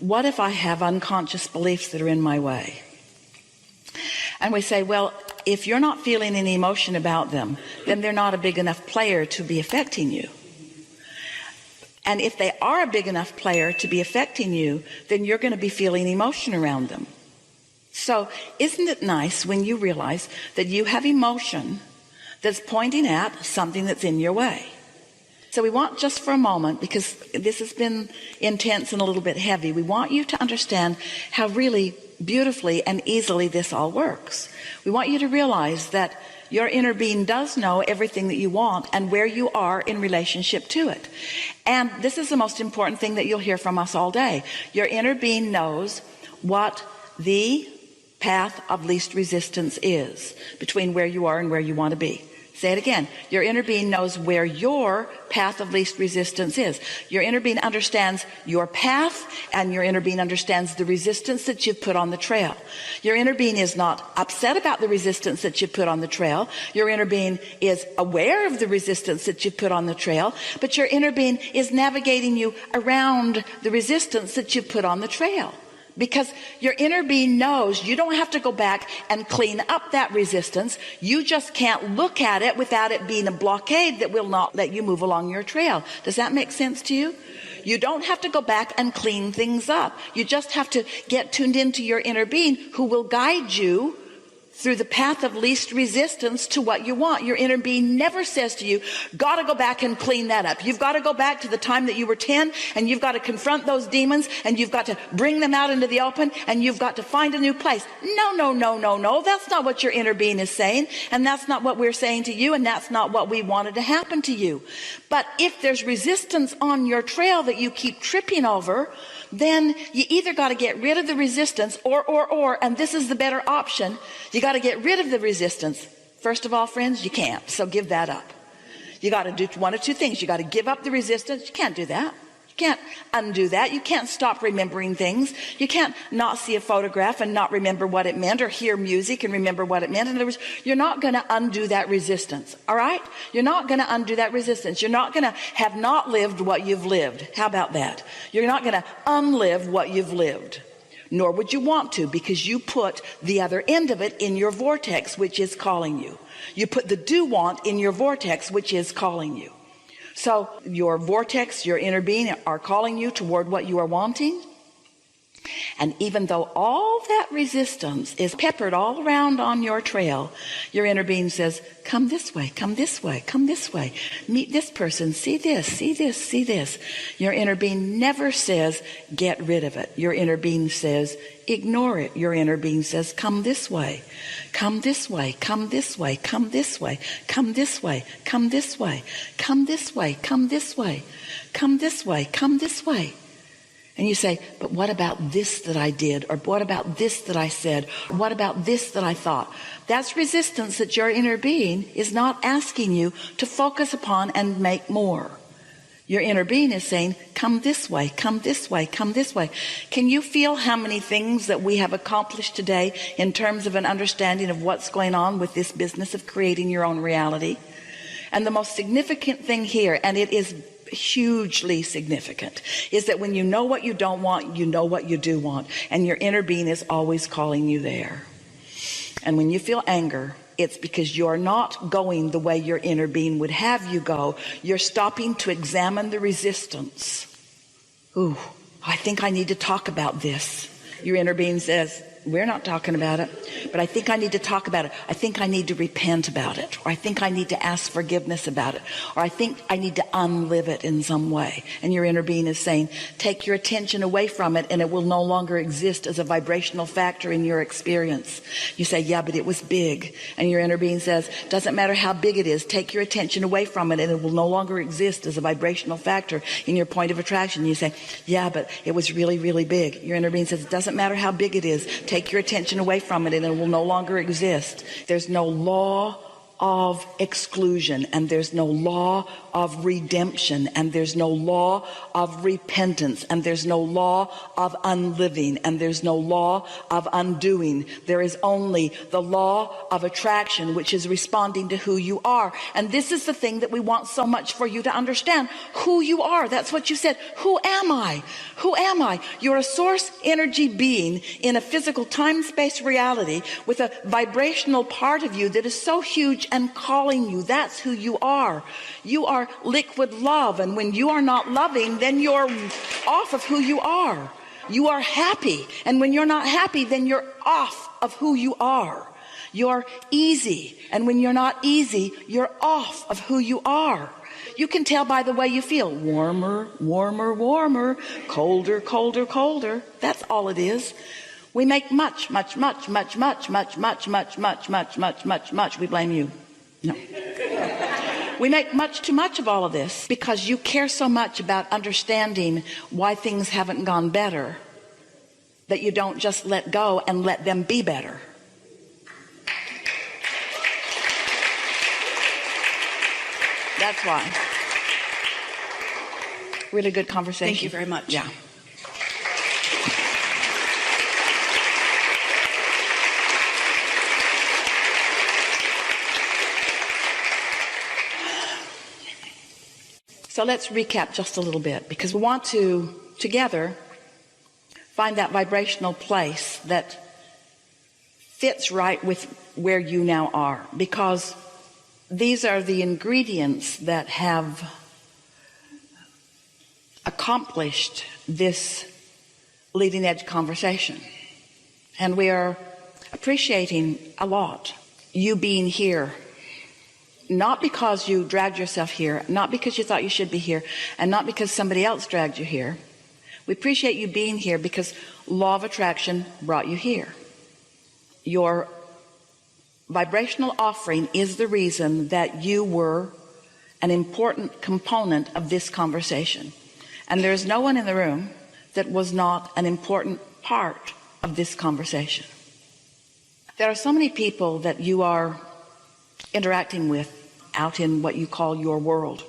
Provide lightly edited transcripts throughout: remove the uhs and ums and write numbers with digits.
what if I have unconscious beliefs that are in my way? And we say, well, if you're not feeling any emotion about them, then they're not a big enough player to be affecting you. And if they are a big enough player to be affecting you, then you're going to be feeling emotion around them. So isn't it nice when you realize that you have emotion that's pointing at something that's in your way? So we want, just for a moment, because this has been intense and a little bit heavy, we want you to understand how really beautifully and easily this all works. We want you to realize that your inner being does know everything that you want and where you are in relationship to it. And this is the most important thing that you'll hear from us all day. Your inner being knows what the path of least resistance is between where you are and where you want to be. Say it again. Your inner being knows where your path of least resistance is. Your inner being understands your path, and your inner being understands the resistance that you've put on the trail. Your inner being is not upset about the resistance that you've put on the trail. Your inner being is aware of the resistance that you've put on the trail, but your inner being is navigating you around the resistance that you've put on the trail. Because your inner being knows you don't have to go back and clean up that resistance. You just can't look at it without it being a blockade that will not let you move along your trail. Does that make sense to you? You don't have to go back and clean things up. You just have to get tuned into your inner being, who will guide you through the path of least resistance to what you want. Your inner being never says to you, gotta go back and clean that up. You've got to go back to the time that you were 10, and you've got to confront those demons, and you've got to bring them out into the open, and you've got to find a new place. No. That's not what your inner being is saying, and that's not what we're saying to you, and that's not what we wanted to happen to you. But if there's resistance on your trail that you keep tripping over, then you either got to get rid of the resistance or, and this is the better option, you got to get rid of the resistance. First of all, friends, you can't, so give that up. You got to do one of two things. You got to give up the resistance. You can't do that. You can't undo that. You can't stop remembering things. You can't not see a photograph and not remember what it meant, or hear music and remember what it meant. In other words, you're not going to undo that resistance. All right? You're not going to undo that resistance. You're not going to have not lived what you've lived. How about that? You're not going to unlive what you've lived. Nor would you want to, because you put the other end of it in your vortex, which is calling you. You put the do want in your vortex, which is calling you. So your vortex, your inner being, are calling you toward what you are wanting. And even though all that resistance is peppered all around on your trail, your inner being says, come this way, come this way, come this way. Meet this person, see this, see this, see this. Your inner being never says, get rid of it. Your inner being says, ignore it. Your inner being says, come this way, come this way, come this way, come this way, come this way, come this way, come this way, come this way, come this way, come this way. And you say, but what about this that I did? Or what about this that I said? Or what about this that I thought? That's resistance that your inner being is not asking you to focus upon and make more. Your inner being is saying, come this way, come this way, come this way. Can you feel how many things that we have accomplished today in terms of an understanding of what's going on with this business of creating your own reality? And the most significant thing here, and it is hugely significant, is that when you know what you don't want, you know what you do want, and your inner being is always calling you there. And when you feel anger, it's because you're not going the way your inner being would have you go. You're stopping to examine the resistance. Ooh, I think I need to talk about this. Your inner being says, we're not talking about it, but I think I need to talk about it. I think I need to repent about it, or I think I need to ask forgiveness about it, or I think I need to unlive it in some way. And your inner being is saying, take your attention away from it, and it will no longer exist as a vibrational factor in your experience. You say, yeah, but it was big. And your inner being says, doesn't matter how big it is, take your attention away from it, and it will no longer exist as a vibrational factor in your point of attraction. You say, yeah, but it was really, really big. Your inner being says, it doesn't matter how big it is, take your attention away from it, and it will no longer exist. There's no law of exclusion, and there's no law of redemption, and there's no law of repentance, and there's no law of unliving, and there's no law of undoing. There is only the law of attraction, which is responding to who you are. And this is the thing that we want so much for you to understand: who you are. That's what you said. Who am I? Who am I? You're a source energy being in a physical time-space reality with a vibrational part of you that is so huge and calling you. That's who you are. You are liquid love, and when you are not loving, then you're off of who you are. You are happy, and when you're not happy, then you're off of who you are. You're easy, and when you're not easy, you're off of who you are. You can tell by the way you feel. Warmer, warmer, warmer, colder, colder, colder. That's all it is. We make much. We blame you. No. We make much too much of all of this because you care so much about understanding why things haven't gone better that you don't just let go and let them be better. That's why. Really good conversation. Thank you very much. Yeah. So let's recap just a little bit, because we want to, together, find that vibrational place that fits right with where you now are, because these are the ingredients that have accomplished this leading edge conversation. And we are appreciating a lot you being here. Not because you dragged yourself here, not because you thought you should be here, and not because somebody else dragged you here. We appreciate you being here because law of attraction brought you here. Your vibrational offering is the reason that you were an important component of this conversation. And there is no one in the room that was not an important part of this conversation. There are so many people that you are interacting with out in what you call your world,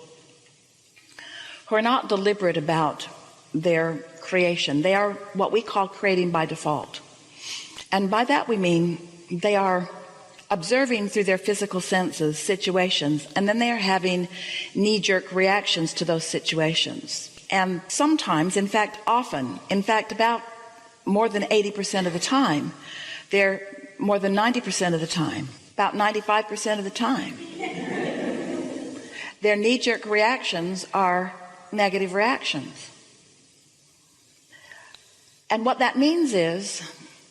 who are not deliberate about their creation. They are what we call creating by default. And by that we mean they are observing through their physical senses situations, and then they are having knee-jerk reactions to those situations. And sometimes, in fact, often, in fact, about more than 80% of the time, they're more than 90% of the time, about 95% of the time, their knee-jerk reactions are negative reactions. And what that means is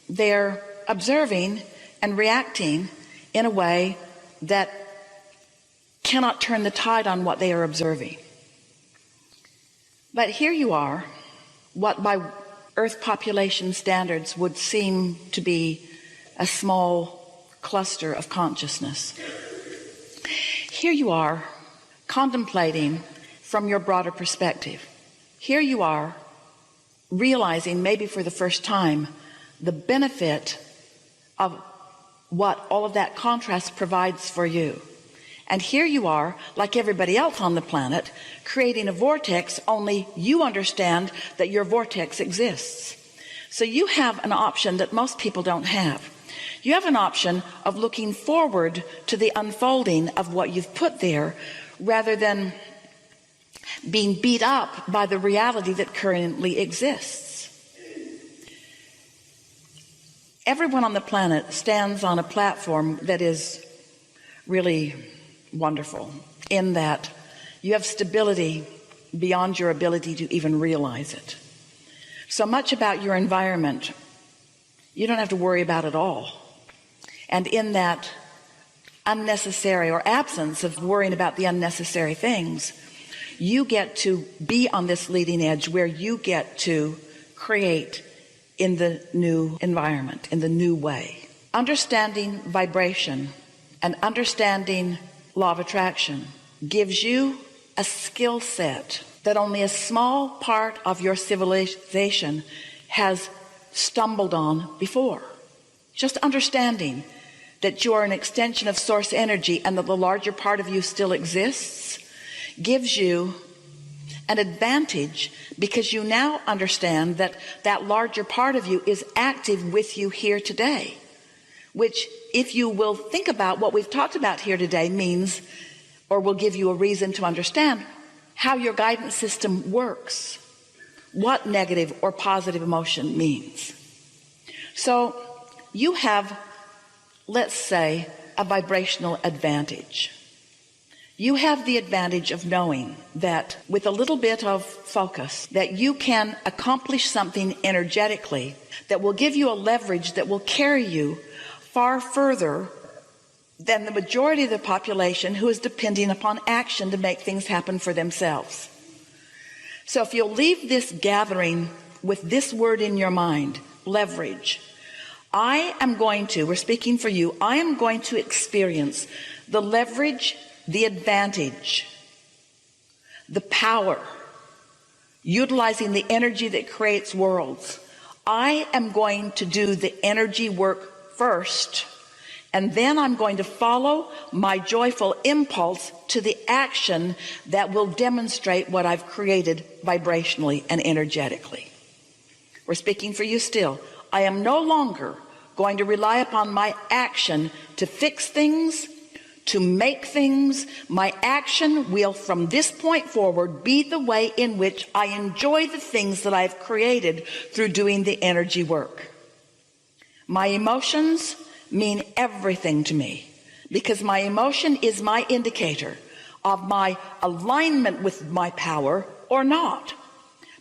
they're observing and reacting in a way that cannot turn the tide on what they are observing. But here you are, what by Earth population standards would seem to be a small cluster of consciousness. Here you are, contemplating from your broader perspective. Here you are, realizing maybe for the first time the benefit of what all of that contrast provides for you. And here you are, like everybody else on the planet, creating a vortex, only you understand that your vortex exists. So you have an option that most people don't have. You have an option of looking forward to the unfolding of what you've put there, rather than being beat up by the reality that currently exists. Everyone on the planet stands on a platform that is really wonderful, in that you have stability beyond your ability to even realize it. So much about your environment you don't have to worry about at all. And in that unnecessary or absence of worrying about the unnecessary things, you get to be on this leading edge where you get to create in the new environment, in the new way. Understanding vibration and understanding law of attraction gives you a skill set that only a small part of your civilization has stumbled on before. Just understanding that you are an extension of source energy and that the larger part of you still exists, gives you an advantage, because you now understand that that larger part of you is active with you here today, which, if you will think about what we've talked about here today, means, or will give you a reason to understand how your guidance system works, what negative or positive emotion means. So you have, let's say, a vibrational advantage. You have the advantage of knowing that with a little bit of focus, that you can accomplish something energetically that will give you a leverage that will carry you far further than the majority of the population who is depending upon action to make things happen for themselves. So if you'll leave this gathering with this word in your mind, leverage, we're speaking for you, I am going to experience the leverage, the advantage, the power, utilizing the energy that creates worlds. I am going to do the energy work first, and then I'm going to follow my joyful impulse to the action that will demonstrate what I've created vibrationally and energetically. We're speaking for you still. I am no longer going to rely upon my action to fix things, to make things. My action will, from this point forward, be the way in which I enjoy the things that I've created through doing the energy work. My emotions mean everything to me, because my emotion is my indicator of my alignment with my power or not,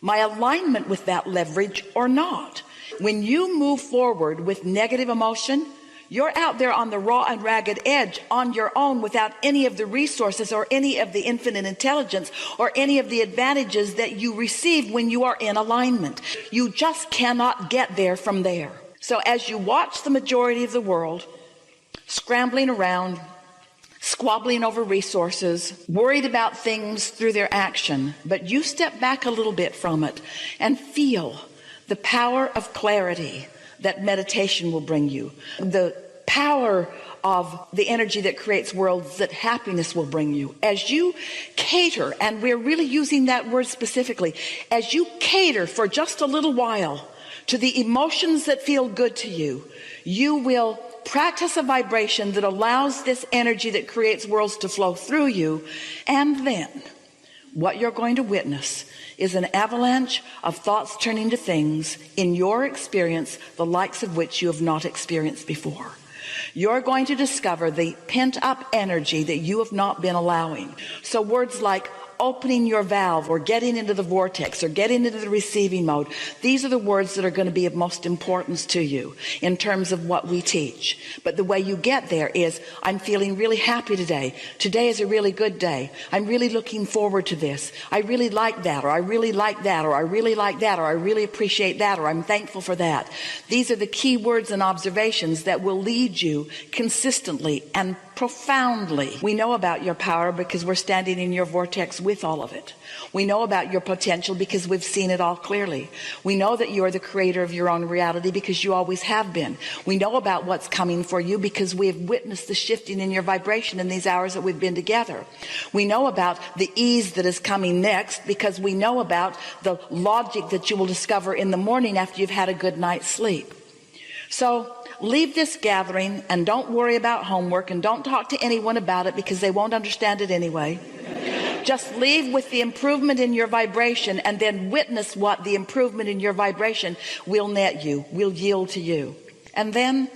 my alignment with that leverage or not. When you move forward with negative emotion, you're out there on the raw and ragged edge on your own, without any of the resources or any of the infinite intelligence or any of the advantages that you receive when you are in alignment. You just cannot get there from there. So as you watch the majority of the world scrambling around, squabbling over resources, worried about things through their action, but you step back a little bit from it and feel the power of clarity that meditation will bring you, the power of the energy that creates worlds that happiness will bring you. As you cater, and we're really using that word specifically, as you cater for just a little while to the emotions that feel good to you, you will practice a vibration that allows this energy that creates worlds to flow through you. And then what you're going to witness is an avalanche of thoughts turning to things in your experience, the likes of which you have not experienced before. You're going to discover the pent-up energy that you have not been allowing. So words like opening your valve, or getting into the vortex, or getting into the receiving mode, these are the words that are going to be of most importance to you in terms of what we teach. But the way you get there is, I'm feeling really happy today. Today is a really good day. I'm really looking forward to this. I really like that, or I really like that, or I really like that, or I really appreciate that, or I'm thankful for that. These are the key words and observations that will lead you consistently and profoundly. We know about your power because we're standing in your vortex with all of it. We know about your potential because we've seen it all clearly. We know that you are the creator of your own reality because you always have been. We know about what's coming for you because we have witnessed the shifting in your vibration in these hours that we've been together. We know about the ease that is coming next because we know about the logic that you will discover in the morning after you've had a good night's sleep. So leave this gathering and don't worry about homework, and don't talk to anyone about it because they won't understand it anyway. Just leave with the improvement in your vibration, and then witness what the improvement in your vibration will net you, will yield to you. And then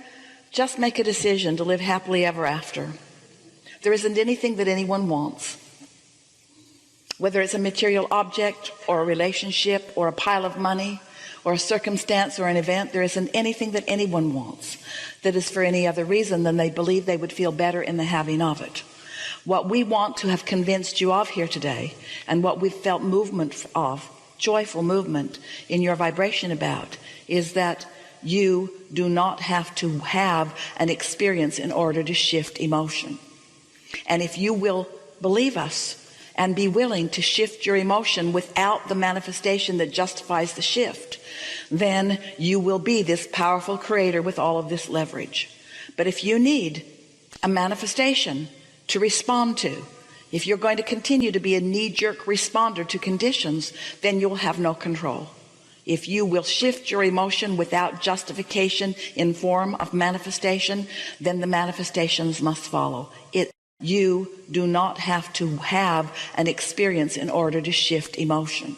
just make a decision to live happily ever after. There isn't anything that anyone wants, whether it's a material object or a relationship or a pile of money or a circumstance or an event. There isn't anything that anyone wants that is for any other reason than they believe they would feel better in the having of it. What we want to have convinced you of here today, and what we've felt movement of, joyful movement in your vibration about, is that you do not have to have an experience in order to shift emotion. And if you will believe us and be willing to shift your emotion without the manifestation that justifies the shift, then you will be this powerful creator with all of this leverage. But if you need a manifestation to respond to, if you're going to continue to be a knee-jerk responder to conditions, then you'll have no control. If you will shift your emotion without justification in form of manifestation, then the manifestations must follow. You do not have to have an experience in order to shift emotion.